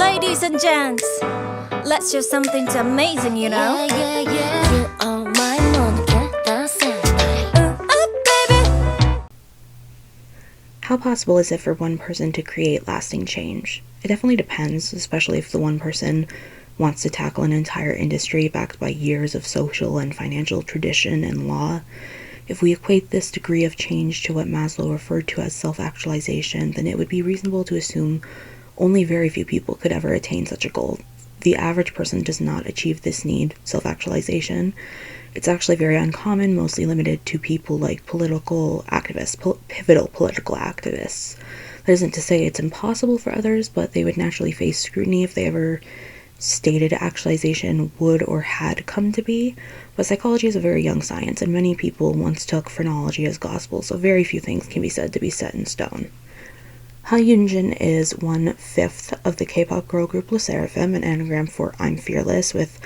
Ladies and gents, let's do something amazing, you know? Baby. How possible is it for one person to create lasting change? It definitely depends, especially if the one person wants to tackle an entire industry backed by years of social and financial tradition and law. If we equate this degree of change to what Maslow referred to as self-actualization, then it would be reasonable to assume only very few people could ever attain such a goal. The average person does not achieve this need, self-actualization. It's actually very uncommon, mostly limited to people like political activists, pivotal political activists. That isn't to say it's impossible for others, but they would naturally face scrutiny if they ever stated actualization would or had come to be. But psychology is a very young science, and many people once took phrenology as gospel, so very few things can be said to be set in stone. Yunjin is 1/5 of the K-pop girl group Sserafim, an anagram for I'm fearless, with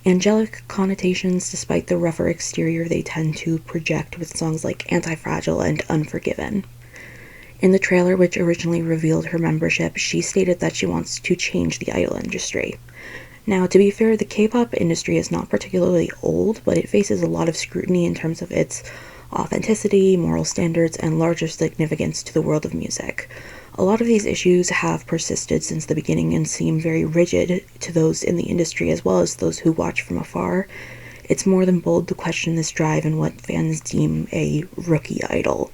angelic connotations despite the rougher exterior they tend to project with songs like Anti-Fragile and Unforgiven. In the trailer, which originally revealed her membership, she stated that she wants to change the idol industry. Now, to be fair, the K-pop industry is not particularly old, but it faces a lot of scrutiny in terms of its authenticity, moral standards, and larger significance to the world of music. A lot of these issues have persisted since the beginning and seem very rigid to those in the industry as well as those who watch from afar. It's more than bold to question this drive and what fans deem a rookie idol.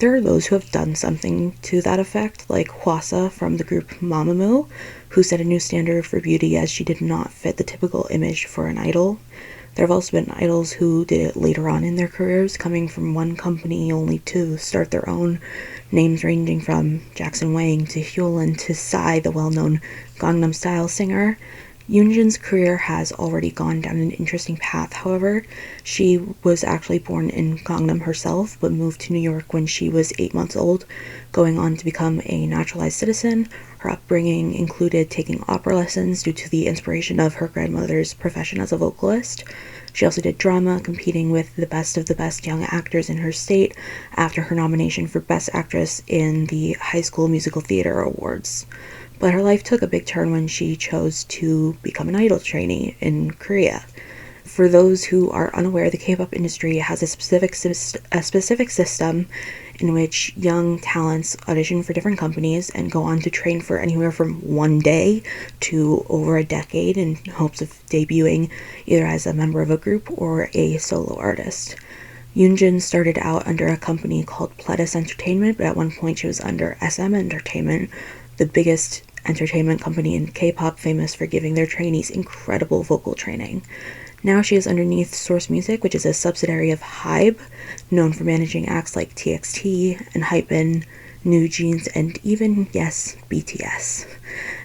There are those who have done something to that effect, like Hwasa from the group Mamamoo, who set a new standard for beauty as she did not fit the typical image for an idol. There have also been idols who did it later on in their careers, coming from one company only to start their own, names ranging from Jackson Wang to Hyuna to Psy, the well-known Gangnam Style singer. Yunjin's career has already gone down an interesting path, however. She was actually born in Gangnam herself, but moved to New York when she was 8 months old, going on to become a naturalized citizen. Her upbringing included taking opera lessons due to the inspiration of her grandmother's profession as a vocalist. She also did drama, competing with the best of the best young actors in her state after her nomination for Best Actress in the High School Musical Theater Awards. But her life took a big turn when she chose to become an idol trainee in Korea. For those who are unaware, the K-pop industry has a specific system in which young talents audition for different companies and go on to train for anywhere from 1 day to over a decade in hopes of debuting either as a member of a group or a solo artist. Yunjin started out under a company called Pledis Entertainment, but at one point she was under SM Entertainment, the biggest entertainment company in K-pop, famous for giving their trainees incredible vocal training. Now she is underneath Source Music, which is a subsidiary of Hybe, known for managing acts like TXT, Enhypen, Yunjin, and even, yes, BTS.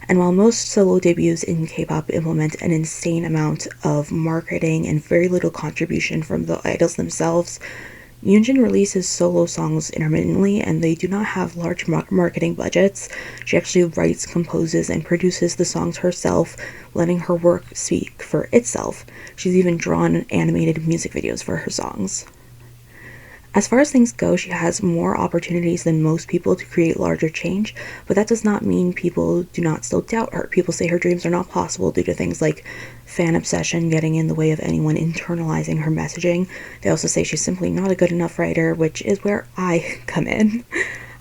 And while most solo debuts in K-pop implement an insane amount of marketing and very little contribution from the idols themselves, Yunjin releases solo songs intermittently, and they do not have large marketing budgets. She actually writes, composes, and produces the songs herself, letting her work speak for itself. She's even drawn animated music videos for her songs. As far as things go, she has more opportunities than most people to create larger change, but that does not mean people do not still doubt her. People say her dreams are not possible due to things like fan obsession getting in the way of anyone internalizing her messaging. They also say she's simply not a good enough writer, which is where I come in.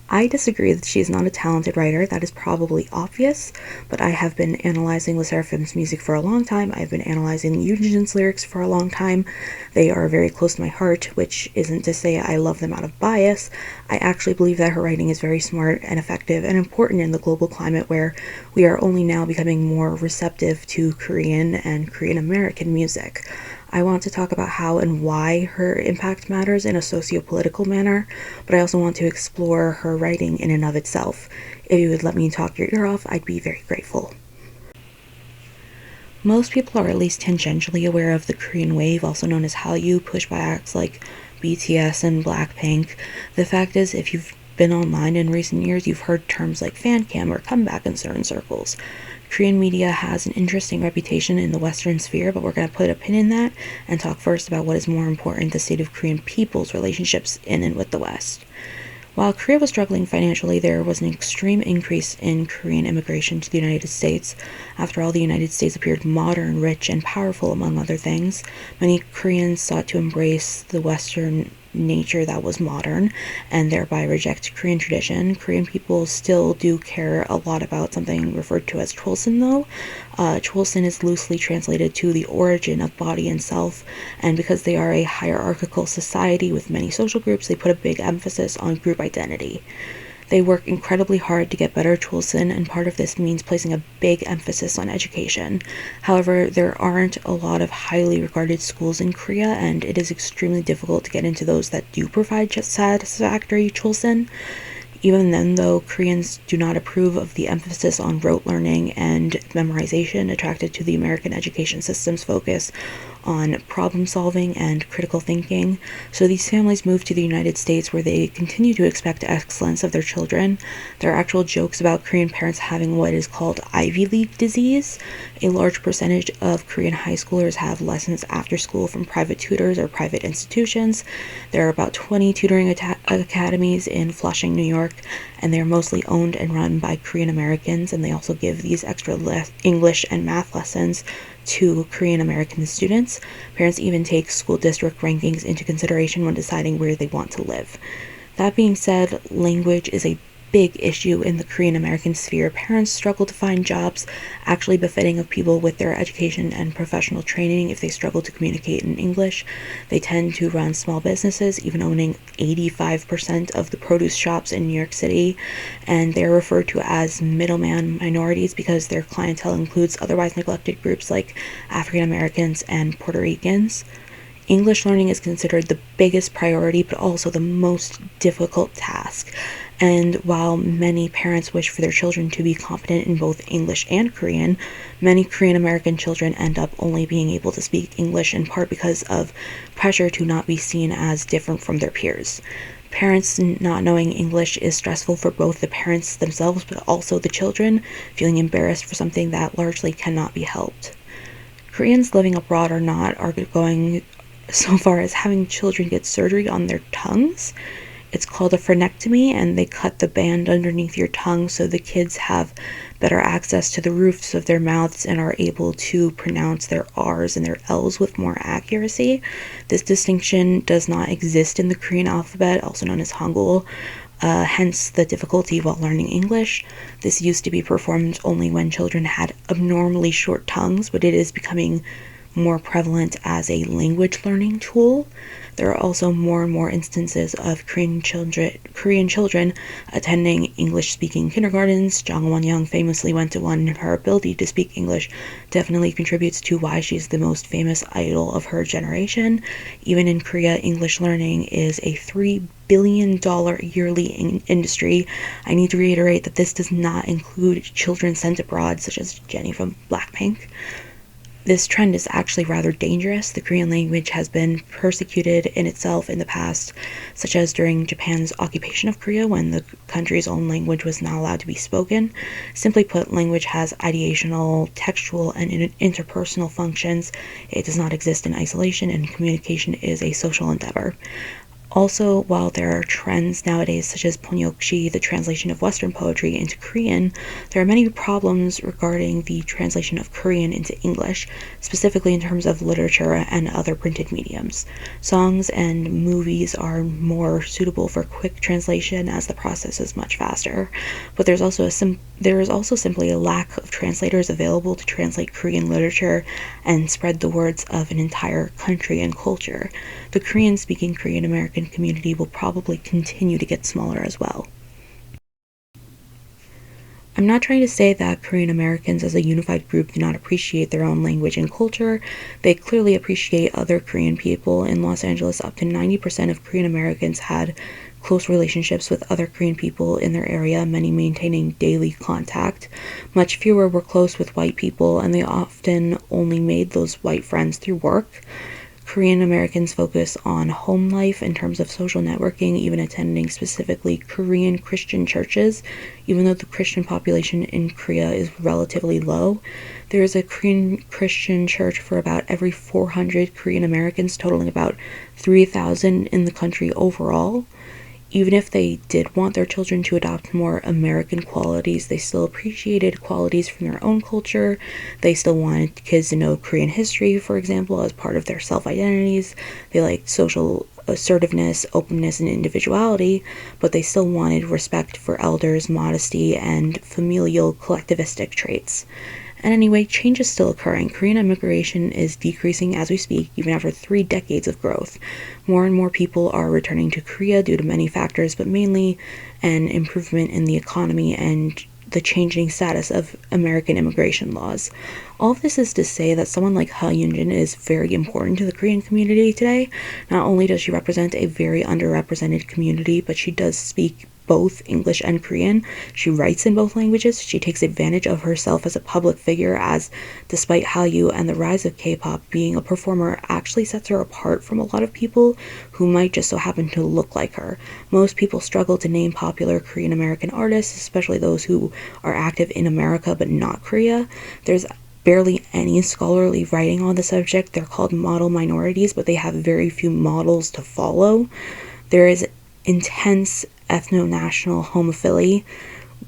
I disagree that she is not a talented writer. That is probably obvious, but I have been analyzing Sserafim's music for a long time. I've been analyzing Yunjin's lyrics for a long time. They are very close to my heart, which isn't to say I love them out of bias. I actually believe that her writing is very smart and effective and important in the global climate where we are only now becoming more receptive to Korean and Korean American music. I want to talk about how and why her impact matters in a socio-political manner, but I also want to explore her writing in and of itself. If you would let me talk your ear off, I'd be very grateful. Most people are at least tangentially aware of the Korean wave, also known as Hallyu, pushed by acts like BTS and Blackpink. The fact is, if you've been online in recent years, you've heard terms like fancam or comeback in certain circles. Korean media has an interesting reputation in the Western sphere, but we're going to put a pin in that and talk first about what is more important, the state of Korean people's relationships in and with the West. While Korea was struggling financially, there was an extreme increase in Korean immigration to the United States. After all, the United States appeared modern, rich, and powerful, among other things. Many Koreans sought to embrace the Western nature that was modern and thereby reject Korean tradition. Korean people still do care a lot about something referred to as Chosin, though. Chosin is loosely translated to the origin of body and self, and because they are a hierarchical society with many social groups, they put a big emphasis on group identity. They work incredibly hard to get better Chosin, and part of this means placing a big emphasis on education. However, there aren't a lot of highly regarded schools in Korea, and it is extremely difficult to get into those that do provide satisfactory Chosin. Even then, though, Koreans do not approve of the emphasis on rote learning and memorization, attracted to the American education system's focus on problem solving and critical thinking. So these families move to the United States, where they continue to expect excellence of their children. There are actual jokes about Korean parents having what is called Ivy League disease. A large percentage of Korean high schoolers have lessons after school from private tutors or private institutions. There are about 20 tutoring academies in Flushing, New York, and they are mostly owned and run by Korean Americans, and they also give these extra English and math lessons to Korean American students. Parents even take school district rankings into consideration when deciding where they want to live. That being said, language is a big issue in the Korean American sphere. Parents struggle to find jobs actually befitting of people with their education and professional training if they struggle to communicate in English. They tend to run small businesses, even owning 85% of the produce shops in New York City, and they're referred to as middleman minorities because their clientele includes otherwise neglected groups like African Americans and Puerto Ricans. English learning is considered the biggest priority, but also the most difficult task. And while many parents wish for their children to be competent in both English and Korean, many Korean American children end up only being able to speak English, in part because of pressure to not be seen as different from their peers. Parents not knowing English is stressful for both the parents themselves, but also the children, feeling embarrassed for something that largely cannot be helped. Koreans living abroad are going so far as having children get surgery on their tongues. It's called a frenectomy, and they cut the band underneath your tongue so the kids have better access to the roofs of their mouths and are able to pronounce their R's and their L's with more accuracy. This distinction does not exist in the Korean alphabet, also known as Hangul, hence the difficulty while learning English. This used to be performed only when children had abnormally short tongues, but it is becoming more prevalent as a language learning tool. There are also more and more instances of Korean children attending English-speaking kindergartens. Jang Won-young famously went to one, and her ability to speak English definitely contributes to why she's the most famous idol of her generation. Even in Korea, English learning is a $3 billion yearly industry. I need to reiterate that this does not include children sent abroad, such as Jennie from Blackpink. This trend is actually rather dangerous. The Korean language has been persecuted in itself in the past, such as during Japan's occupation of Korea when the country's own language was not allowed to be spoken. Simply put, language has ideational, textual, and interpersonal functions. It does not exist in isolation, and communication is a social endeavor. Also, while there are trends nowadays such as Ponyokshi, the translation of Western poetry into Korean, there are many problems regarding the translation of Korean into English, specifically in terms of literature and other printed mediums. Songs and movies are more suitable for quick translation as the process is much faster, but there is also simply a lack of translators available to translate Korean literature and spread the words of an entire country and culture. The Korean-speaking Korean American community will probably continue to get smaller as well. I'm not trying to say that Korean Americans as a unified group do not appreciate their own language and culture. They clearly appreciate other Korean people. In Los Angeles, up to 90% of Korean Americans had close relationships with other Korean people in their area, many maintaining daily contact. Much fewer were close with white people, and they often only made those white friends through work. Korean Americans focus on home life in terms of social networking, even attending specifically Korean Christian churches, even though the Christian population in Korea is relatively low. There is a Korean Christian church for about every 400 Korean Americans, totaling about 3,000 in the country overall. even if they did want their children to adopt more American qualities, they still appreciated qualities from their own culture. They still wanted kids to know Korean history, for example, as part of their self-identities. They liked social assertiveness, openness, and individuality, but they still wanted respect for elders, modesty, and familial collectivistic traits. And anyway, change is still occurring. Korean immigration is decreasing as we speak, even after 3 decades of growth. More and more people are returning to Korea due to many factors, but mainly an improvement in the economy and the changing status of American immigration laws. All of this is to say that someone like Yunjin is very important to the Korean community today. Not only does she represent a very underrepresented community, but she does speak both English and Korean. She writes in both languages. She takes advantage of herself as a public figure, as despite Hallyu and the rise of K-pop, being a performer actually sets her apart from a lot of people who might just so happen to look like her. Most people struggle to name popular Korean American artists, especially those who are active in America but not Korea. There's barely any scholarly writing on the subject. They're called model minorities, but they have very few models to follow. There is intense ethno-national homophily,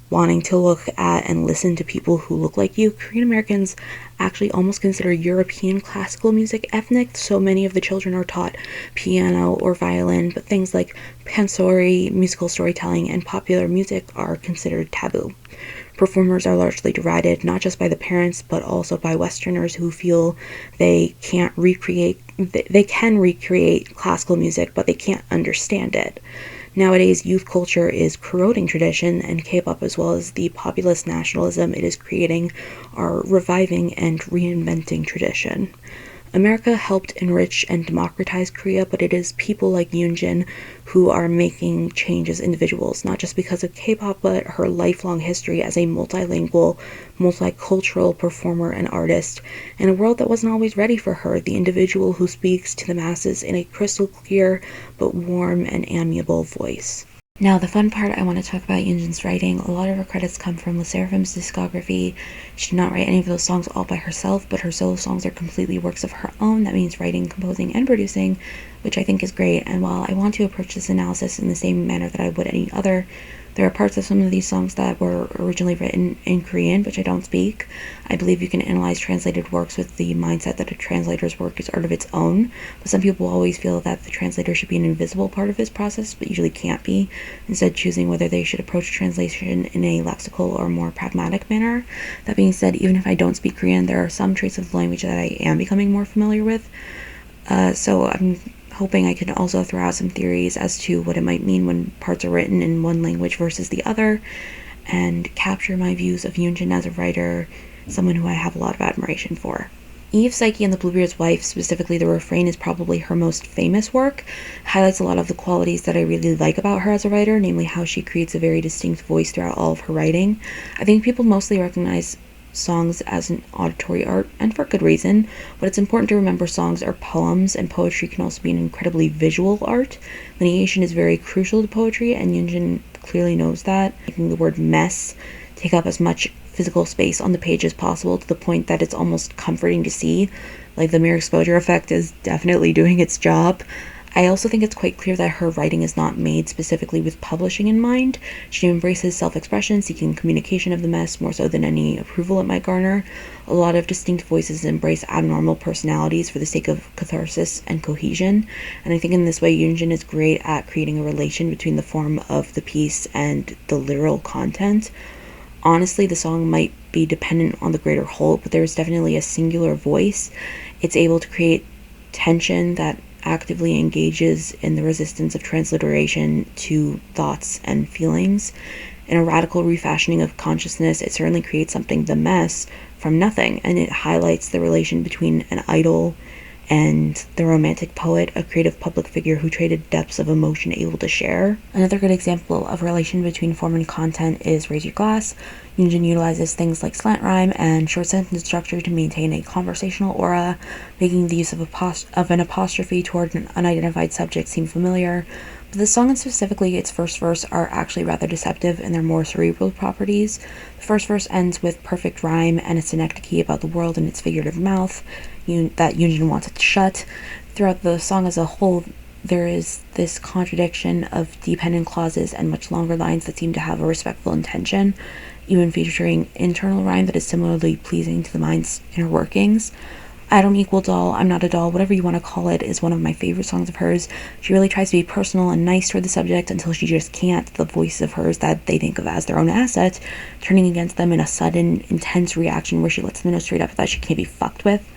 wanting to look at and listen to people who look like you. Korean Americans actually almost consider European classical music ethnic, so many of the children are taught piano or violin, but things like pansori, musical storytelling, and popular music are considered taboo. Performers are largely derided, not just by the parents, but also by Westerners who feel they can recreate classical music, but they can't understand it. Nowadays, youth culture is corroding tradition, and K-pop, as well as the populist nationalism it is creating, are reviving and reinventing tradition. America helped enrich and democratize Korea, but it is people like Yunjin who are making change as individuals, not just because of K-pop, but her lifelong history as a multilingual, multicultural performer and artist in a world that wasn't always ready for her, the individual who speaks to the masses in a crystal clear but warm and amiable voice. Now, the fun part, I want to talk about Yunjin's writing. A lot of her credits come from the Sserafim's discography. She did not write any of those songs all by herself, but her solo songs are completely works of her own. That means writing, composing, and producing, which I think is great. And while I want to approach this analysis in the same manner that I would any other, there are parts of some of these songs that were originally written in Korean, which I don't speak. I believe you can analyze translated works with the mindset that a translator's work is art of its own, but some people always feel that the translator should be an invisible part of this process, but usually can't be, instead choosing whether they should approach translation in a lexical or more pragmatic manner. That being said, even if I don't speak Korean, there are some traits of the language that I am becoming more familiar with, so I'm hoping I can also throw out some theories as to what it might mean when parts are written in one language versus the other, and capture my views of Yunjin as a writer, someone who I have a lot of admiration for. Eve, Psyche, and the Bluebeard's Wife, specifically the refrain, is probably her most famous work. It highlights a lot of the qualities that I really like about her as a writer, namely how she creates a very distinct voice throughout all of her writing. I think people mostly recognize songs as an auditory art, and for good reason, but it's important to remember songs are poems, and poetry can also be an incredibly visual art. Lineation is very crucial to poetry, and Yunjin clearly knows that, making the word mess take up as much physical space on the page as possible, to the point that it's almost comforting to see. Like, the mere exposure effect is definitely doing its job. I also think it's quite clear that her writing is not made specifically with publishing in mind. She embraces self-expression, seeking communication of the mess more so than any approval it might garner. A lot of distinct voices embrace abnormal personalities for the sake of catharsis and cohesion, and I think in this way Yunjin is great at creating a relation between the form of the piece and the literal content. Honestly, the song might be dependent on the greater whole, but there's definitely a singular voice. It's able to create tension that actively engages in the resistance of transliteration to thoughts and feelings. In a radical refashioning of consciousness, it certainly creates something, the mess, from nothing, and it highlights the relation between an idol and the romantic poet, a creative public figure who traded depths of emotion able to share. Another good example of relation between form and content is Raise Your Glass. Yunjin utilizes things like slant rhyme and short sentence structure to maintain a conversational aura, making the use of an apostrophe toward an unidentified subject seem familiar. But the song, and specifically its first verse, are actually rather deceptive in their more cerebral properties. The first verse ends with perfect rhyme and a synecdoche about the world and its figurative mouth that Yunjin wants it to shut. Throughout the song as a whole, there is this contradiction of dependent clauses and much longer lines that seem to have a respectful intention, even featuring internal rhyme that is similarly pleasing to the mind's inner workings. I Don't Equal Doll, I'm Not a Doll, whatever you want to call it, is one of my favorite songs of hers. She really tries to be personal and nice toward the subject until she just can't. The voice of hers that they think of as their own asset, turning against them in a sudden, intense reaction where she lets them know straight up that she can't be fucked with.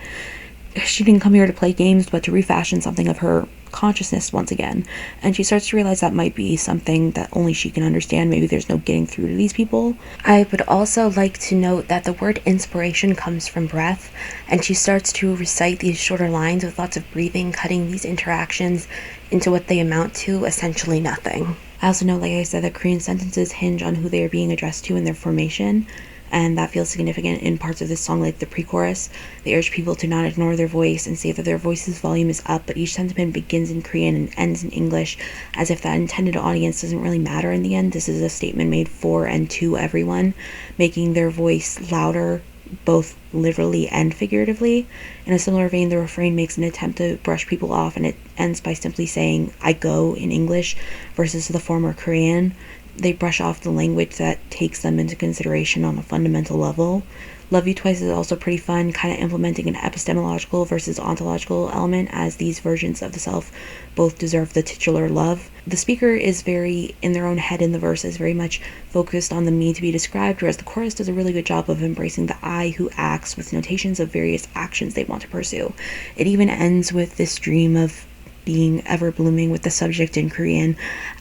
She didn't come here to play games, but to refashion something of her consciousness once again. And she starts to realize that might be something that only she can understand. Maybe there's no getting through to these people. I would also like to note that the word inspiration comes from breath, and she starts to recite these shorter lines with lots of breathing, cutting these interactions into what they amount to, essentially nothing. I also know, like I said, that Korean sentences hinge on who they are being addressed to in their formation, and that feels significant in parts of this song, like the pre-chorus. They urge people to not ignore their voice and say that their voice's volume is up, but each sentiment begins in Korean and ends in English, as if that intended audience doesn't really matter in the end. This is a statement made for and to everyone, making their voice louder, both literally and figuratively. In a similar vein, the refrain makes an attempt to brush people off, and it ends by simply saying, I go, in English, versus the former Korean. They brush off the language that takes them into consideration on a fundamental level. Love You Twice is also pretty fun, kind of implementing an epistemological versus ontological element, as these versions of the self both deserve the titular love. The speaker is very in their own head in the verses, very much focused on the me to be described, whereas the chorus does a really good job of embracing the I who acts with notations of various actions they want to pursue. It even ends with this dream of being ever blooming, with the subject in Korean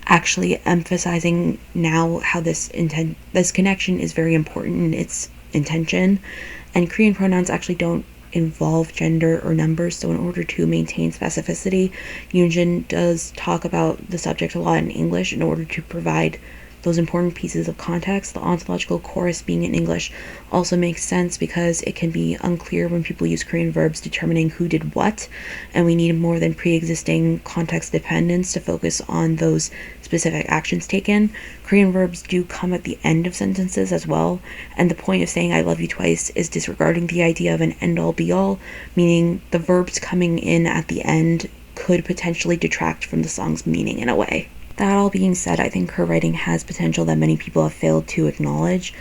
actually emphasizing now how this connection is very important in its intention. And Korean pronouns actually don't involve gender or numbers, so in order to maintain specificity, Yunjin does talk about the subject a lot in English in order to provide those important pieces of context. The ontological chorus being in English also makes sense because it can be unclear when people use Korean verbs determining who did what, and we need more than pre-existing context dependence to focus on those specific actions taken. Korean verbs do come at the end of sentences as well, and the point of saying I love you twice is disregarding the idea of an end-all be-all, meaning the verbs coming in at the end could potentially detract from the song's meaning in a way. That all being said, I think her writing has potential that many people have failed to acknowledge.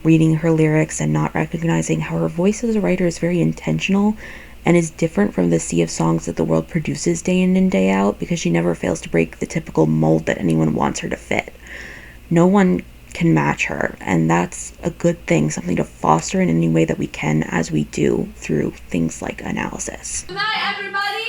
Reading her lyrics and not recognizing how her voice as a writer is very intentional and is different from the sea of songs that the world produces day in and day out, because she never fails to break the typical mold that anyone wants her to fit. No one can match her, and that's a good thing, something to foster in any way that we can, as we do through things like analysis. Good night, everybody!